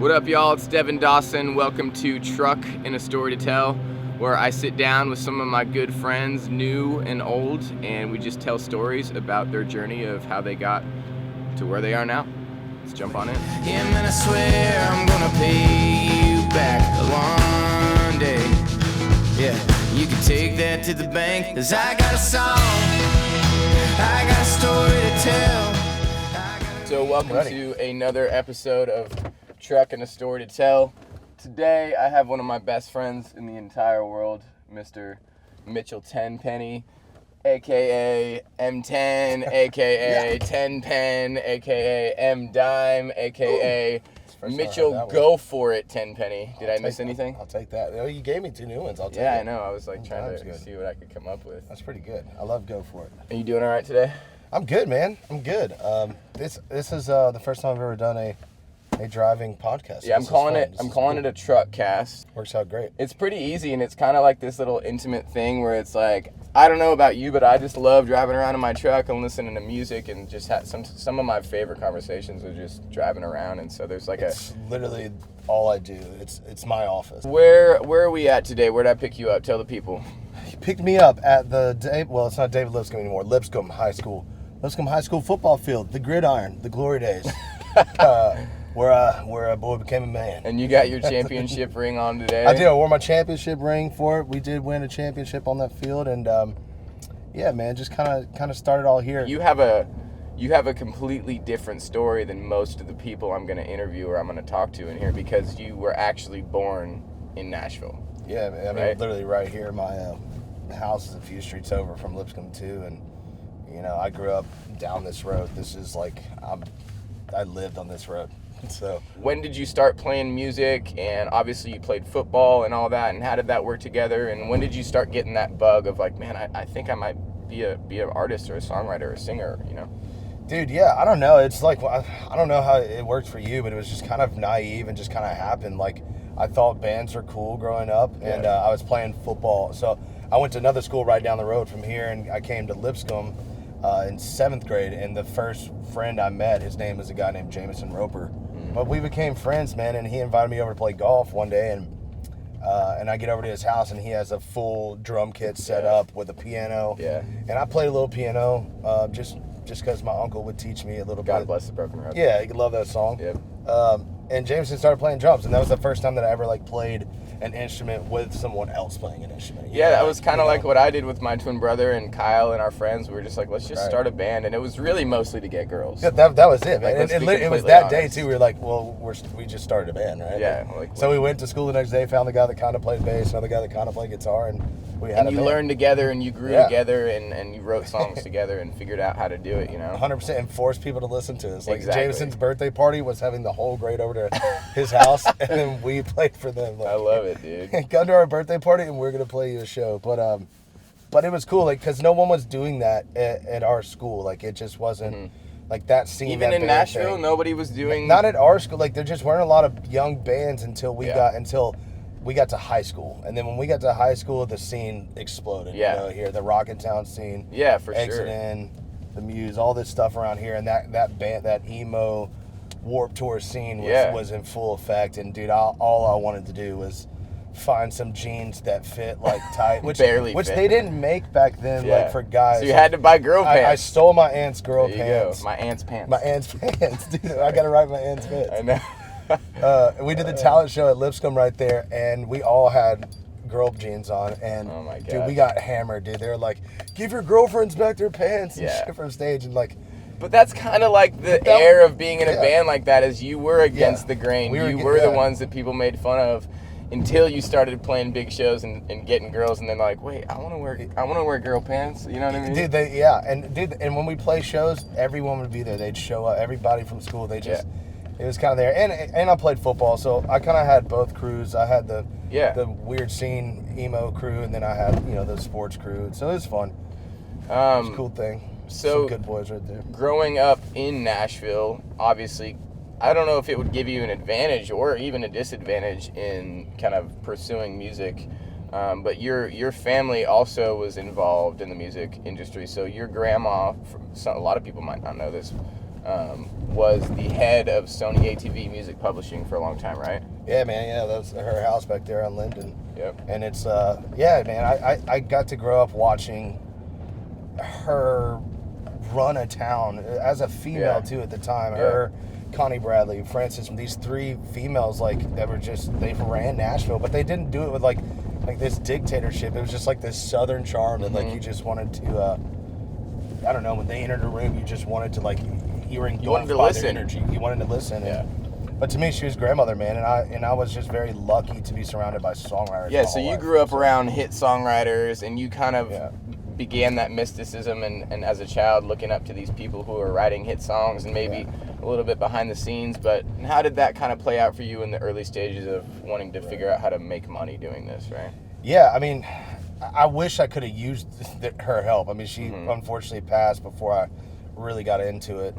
What up, y'all? It's Devin Dawson. Welcome to Truck and a Story to Tell, where I sit down with some of my good friends, new and old, and we just tell stories about their journey of how they got to where they are now. Let's jump on in. Yeah, man, I swear I'm gonna pay you back one day. Yeah, you can take that to the bank, 'cause I got a song, I got a story to tell. So welcome to another episode of Truck and a Story to Tell. Today I have one of my best friends in the entire world, Mr. Mitchell Tenpenny, aka M10, aka Tenpen, aka M Dime, aka Mitchell Go For It Tenpenny. Did I miss anything? I'll take that. Oh, you gave me two new ones. I'll take it. Yeah, I know. I was like trying to see what I could come up with. That's pretty good. I love Go For It. Are you doing all right today? I'm good, man. I'm good. This is the first time I've ever done a driving podcast. Yeah, I'm calling it a truck cast. Works out great. It's pretty easy, and it's kind of like this little intimate thing where it's like, I don't know about you, but I just love driving around in my truck and listening to music, and just have some of my favorite conversations are just driving around. And so there's like it's literally all I do. It's my office. Where are we at today? Where did I pick you up? Tell the people. You picked me up at it's not David Lipscomb anymore. Lipscomb High School football field, the gridiron, the glory days. Where a boy became a man. And you got your championship ring on today? I did. I wore my championship ring for it. We did win a championship on that field, and yeah, man, just kind of started all here. You have a completely different story than most of the people I'm going to interview or I'm going to talk to in here, because you were actually born in Nashville. Yeah, man, I mean, right? Literally right here. My house is a few streets over from Lipscomb too, and I grew up down this road. This is like I lived on this road. So when did you start playing music? And obviously you played football and all that, and how did that work together? And when did you start getting that bug of like, man, I think I might be an artist or a songwriter or a singer, Dude, yeah, I don't know. It's like, I don't know how it worked for you, but it was just kind of naive and just kind of happened. Like, I thought bands were cool growing up, and I was playing football. So I went to another school right down the road from here, and I came to Lipscomb in 7th grade, and the first friend I met, his name is a guy named Jameson Roper. But we became friends, man, and he invited me over to play golf one day, and I get over to his house, and he has a full drum kit set up with a piano. Yeah. And I played a little piano, just because my uncle would teach me a little bit. God bless the broken road. Yeah, you love that song. Yep. And Jameson started playing drums, and that was the first time that I ever played an instrument with someone else playing an instrument. Yeah, that was kind of like what I did with my twin brother and Kyle and our friends. We were just like, let's just start a band, and it was really mostly to get girls. Yeah, that was it, man. Like, it was that day too. We were like, well, we just started a band, right? Yeah. So we went to school the next day, found the guy that kind of played bass, another guy that kind of played guitar, and we had a band. Learned together, and you grew together, and you wrote songs together, and figured out how to do it. 100%, and forced people to listen to us. Like exactly. Jameson's birthday party was having the whole grade over to his house, and then we played for them. I love it, dude. Come to our birthday party, and we're gonna play you a show. But it was cool, because no one was doing that at our school. Like, it just wasn't like that scene. Even in Nashville, nobody was doing. Not at our school. Like, there just weren't a lot of young bands until we got to high school, and then when we got to high school, the scene exploded. Yeah. Here, the Rockintown scene. Yeah, for sure. Exit, the Muse, all this stuff around here, and that band, that emo Warped Tour scene was in full effect. And dude, all I wanted to do was find some jeans that fit tight, which they didn't make back then, for guys. So you had to buy girl pants. I stole my aunt's girl pants. Go. My aunt's pants. My aunt's pants, dude. I gotta write my aunt's pants. I know. We did the talent show at Lipscomb right there, and we all had girl jeans on, and oh my God, dude, we got hammered, dude. They were like, "Give your girlfriends back their pants," and shit from stage, and But that's kind of like the air of being in a band like that, is you were against the grain. You were the ones that people made fun of until you started playing big shows and getting girls, and then wait, I want to wear girl pants. You know what I mean? Dude, and when we play shows, everyone would be there. They'd show up. Everybody from school, it was kind of there. And I played football, so I kind of had both crews. I had the weird scene emo crew, and then I had the sports crew. So it was fun. It was a cool thing. So some good boys right there. Growing up in Nashville, obviously, I don't know if it would give you an advantage or even a disadvantage in kind of pursuing music, but your family also was involved in the music industry. So your grandma, a lot of people might not know this, was the head of Sony ATV Music Publishing for a long time, right? Yeah, man. Yeah, that's her house back there on Linden. Yep. And it's yeah, man. I got to grow up watching her run a town as a female too at the time. Her, Connie Bradley, Frances, these three females like that were just, they ran Nashville, but they didn't do it with like this dictatorship. It was just like this southern charm that like you just wanted to I don't know, when they entered a room you just wanted to like, you wanted to listen. Energy. You wanted to listen. Yeah. But to me, she was grandmother, man, and I was just very lucky to be surrounded by songwriters. Yeah, so you grew up around hit songwriters, and you kind of began that mysticism, and as a child, looking up to these people who are writing hit songs, and maybe a little bit behind the scenes. But how did that kind of play out for you in the early stages of wanting to figure out how to make money doing this, right? Yeah, I mean, I wish I could have used her help. I mean, she unfortunately passed before I really got into it.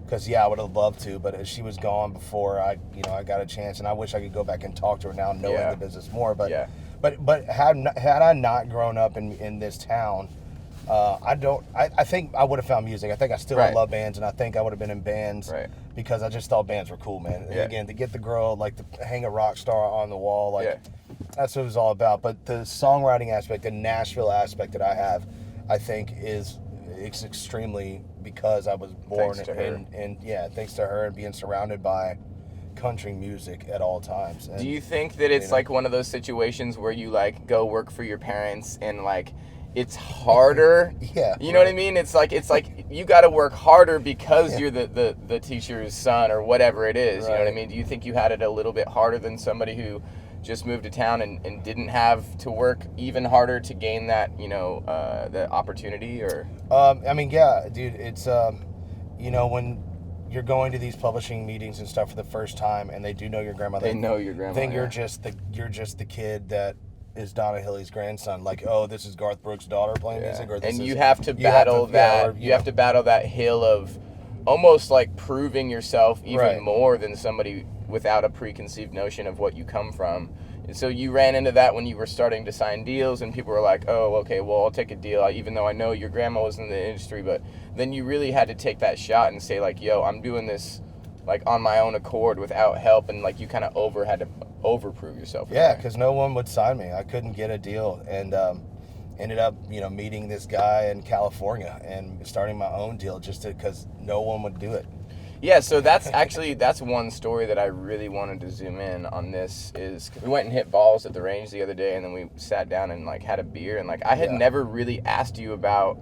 Because I would have loved to, but she was gone before I got a chance, and I wish I could go back and talk to her now, knowing the business more. But had I not grown up in this town, I think I would have found music. I think I still love bands, and I think I would have been in bands because I just thought bands were cool, man. Yeah. Again, to get the girl, like to hang a rock star on the wall, like that's what it was all about. But the songwriting aspect, the Nashville aspect that I have, I think it's extremely, because I was born and thanks to her and being surrounded by country music at all times. And, do you think that it's like one of those situations where you like go work for your parents and like it's harder? You know what I mean? It's like you got to work harder because you're the teacher's son or whatever it is. You know what I mean? Do you think you had it a little bit harder than somebody who just moved to town and didn't have to work even harder to gain that, the opportunity? Or I mean, yeah, dude, it's when you're going to these publishing meetings and stuff for the first time, and they do know your grandmother. They know your grandmother. Then you're just the kid that is Donna Hilly's grandson. Like, oh, this is Garth Brooks' daughter playing music, or this and is, you have to battle that. You have to battle that hill of almost like proving yourself even more than somebody without a preconceived notion of what you come from. And so you ran into that when you were starting to sign deals, and people were like, oh, okay, well, I'll take a deal, even though I know your grandma was in the industry. But then you really had to take that shot and say, like, yo, I'm doing this like on my own accord without help, and like you kind of had to overprove yourself. Yeah, because no one would sign me. I couldn't get a deal, and ended up meeting this guy in California and starting my own deal just because no one would do it. Yeah, so that's one story that I really wanted to zoom in on. This is we went and hit balls at the range the other day, and then we sat down and like had a beer, and like I had never really asked you about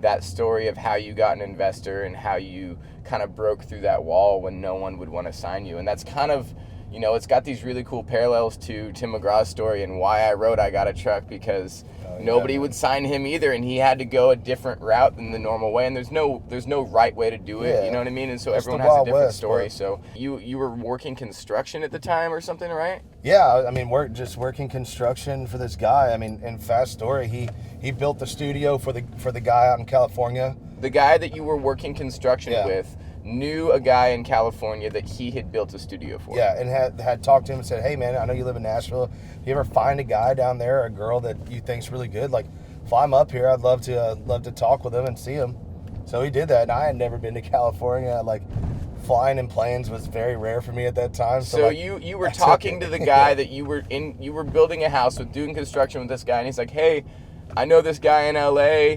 that story of how you got an investor and how you kind of broke through that wall when no one would want to sign you. And that's kind of, it's got these really cool parallels to Tim McGraw's story and why I wrote I Got a Truck, because nobody would sign him either, and he had to go a different route than the normal way, and the's no right way to do it. You know what I mean? And so everyone has a different story. So you were working construction at the time or something, right? Yeah, I mean, working construction for this guy. I mean, in fast story, he built the studio for the guy out in California. The guy that you were working construction with knew a guy in California that he had built a studio for. Yeah, and had talked to him and said, hey, man, I know you live in Nashville. If you ever find a guy down there, or a girl that you think's really good, like, fly him up here. I'd love to talk with him and see him. So he did that, and I had never been to California. Like, flying in planes was very rare for me at that time. So like, you were talking to the guy that you were building a house with, doing construction with this guy, and he's like, hey, I know this guy in LA,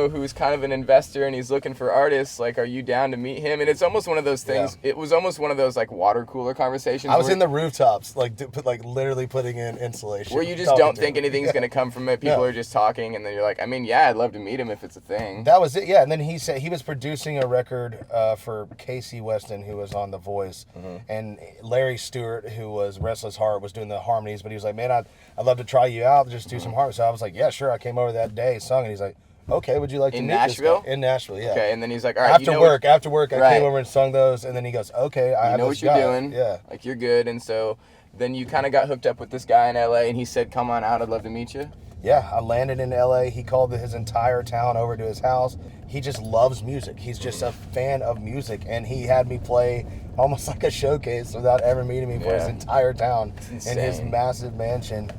who's kind of an investor, and he's looking for artists. Like, are you down to meet him? And it's almost one of those things. Yeah. It was almost one of those like water cooler conversations. I was in the rooftops, like literally putting in insulation. Where you just don't think anything's going to come from it. People are just talking, and then you're like, I mean, yeah, I'd love to meet him if it's a thing. That was it, yeah. And then he said he was producing a record for Casey Weston, who was on The Voice, and Larry Stewart, who was Restless Heart, was doing the harmonies. But he was like, man, I'd love to try you out, just do some harmonies. So I was like, yeah, sure. I came over that day, sung, and he's like, okay, would you like to meet Nashville? This guy? In Nashville, yeah. Okay, and then he's like, all right, after work, I came over and sung those, and then he goes, okay, I know what you're doing. Yeah. Like, you're good. And so then you kind of got hooked up with this guy in LA, and he said, come on out, I'd love to meet you. Yeah, I landed in LA. He called his entire town over to his house. He just loves music. He's just a fan of music, and he had me play almost like a showcase without ever meeting me for his entire town in his massive mansion.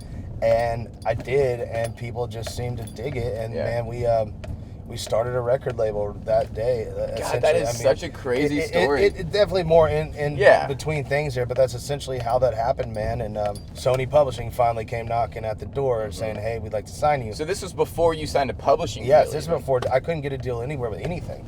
And I did, and people just seemed to dig it. And man, we started a record label that day. God, that is such a crazy story. It definitely more in between things there, but that's essentially how that happened, man. And Sony Publishing finally came knocking at the door saying, hey, we'd like to sign you. So this was before you signed a publishing deal? Yes, this was before. I couldn't get a deal anywhere with anything.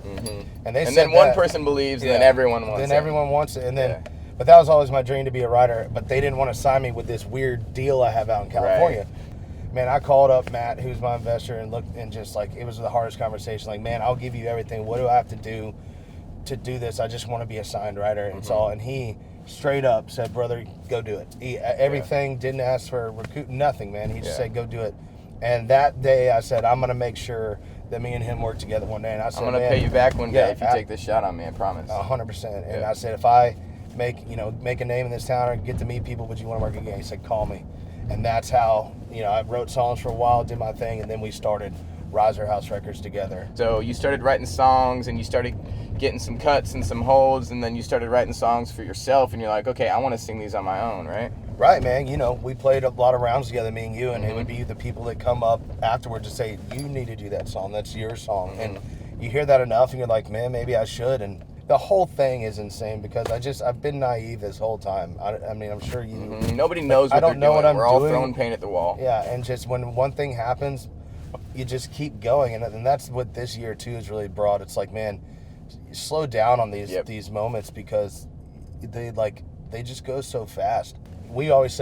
And they said then one person believes, and then everyone wants it. Then everyone wants it. And then, but that was always my dream to be a writer, but they didn't want to sign me with this weird deal I have out in California. Right. Man, I called up Matt, who's my investor, and looked, and just like, it was the hardest conversation. Like, man, I'll give you everything. What do I have to do this? I just want to be a signed writer. And so, and he straight up said, brother, go do it. Everything, didn't ask for nothing, man. He just said, go do it. And that day I said, I'm going to make sure that me and him work together one day. And I said, I'm going to pay you back one day if you take this shot on me, I promise. 100%. And I said, if I make a name in this town or get to meet people, would you want to work again? He said, call me. And that's how, I wrote songs for a while, did my thing, and then we started Riser House Records together. So you started writing songs, and you started getting some cuts and some holds, and then you started writing songs for yourself, and you're like, okay, I want to sing these on my own, right? Right, man. We played a lot of rounds together, me and you, and it would be the people that come up afterwards to say, you need to do that song, that's your song. And you hear that enough, and you're like, man, maybe I should. And the whole thing is insane because I've been naive this whole time. I mean, I'm sure you... Nobody knows what they're doing. We're all throwing paint at the wall. Yeah, and just when one thing happens, you just keep going. And that's what this year, too, has really brought. It's like, man, slow down on these moments because they just go so fast. We always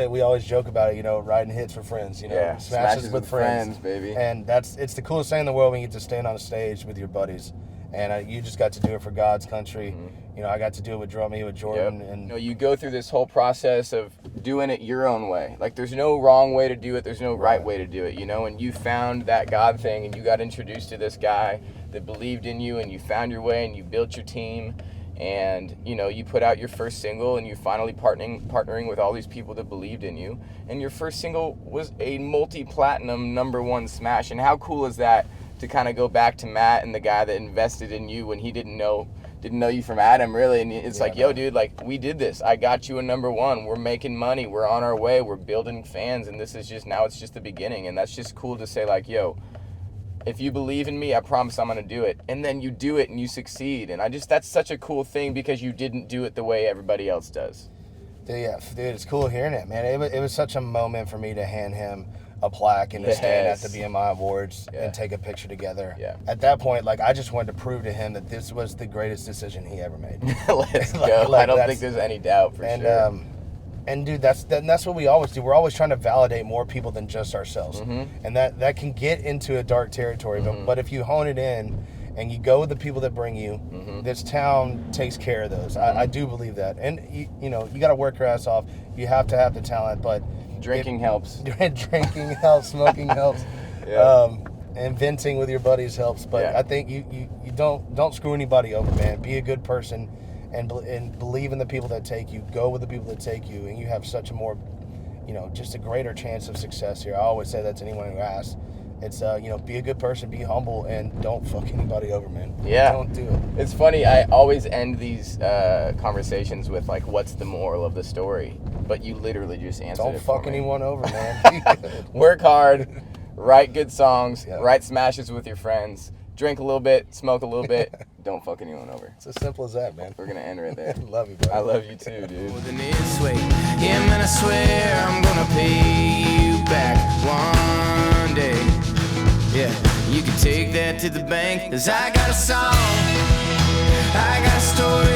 joke about it, riding hits for friends, smashes with friends, baby. And it's the coolest thing in the world when you get to stand on a stage with your buddies. And you just got to do it for God's country. I got to do it with drumming with Jordan. And you go through this whole process of doing it your own way. Like, there's no wrong way to do it. There's no right way to do it, And you found that God thing, and you got introduced to this guy that believed in you, and you found your way, and you built your team. And, you put out your first single, and you finally partnering with all these people that believed in you. And your first single was a multi-platinum #1 smash. And how cool is that? To kind of go back to Matt and the guy that invested in you when he didn't know you from Adam, really. And it's like, yo, dude, like, we did this. I got you a #1. We're making money. We're on our way. We're building fans. And this is it's just the beginning. And that's just cool to say, like, yo, if you believe in me, I promise I'm going to do it. And then you do it and you succeed. And that's such a cool thing because you didn't do it the way everybody else does. Dude, it's cool hearing it, man. It was such a moment for me to hand him a plaque and to stand at the BMI Awards and take a picture together. At that point, I just wanted to prove to him that this was the greatest decision he ever made. Let's go. I don't think there's any doubt for sure. And dude, that's what we always do. We're always trying to validate more people than just ourselves. And that can get into a dark territory. But if you hone it in and you go with the people that bring you, this town takes care of those. I do believe that. And you got to work your ass off. You have to have the talent, but drinking helps. Drinking helps. Smoking helps. And venting with your buddies helps. But I think you don't screw anybody over, man. Be a good person, and believe in the people that take you. Go with the people that take you, and you have such a more, just a greater chance of success here. I always say that to anyone who asks. It's be a good person, be humble, and don't fuck anybody over, man. Don't do it. It's funny. I always end these conversations with what's the moral of the story? But you literally just answered it. Don't fuck anyone over, man. Work hard, write good songs, write smashes with your friends, drink a little bit, smoke a little bit. Don't fuck anyone over. It's as simple as that, man. We're gonna end right there. Love you, bro. I love you too, dude. Yeah, man, I swear I'm gonna pay you back one day. Yeah, you can take that to the bank, 'cause I got a song, I got a story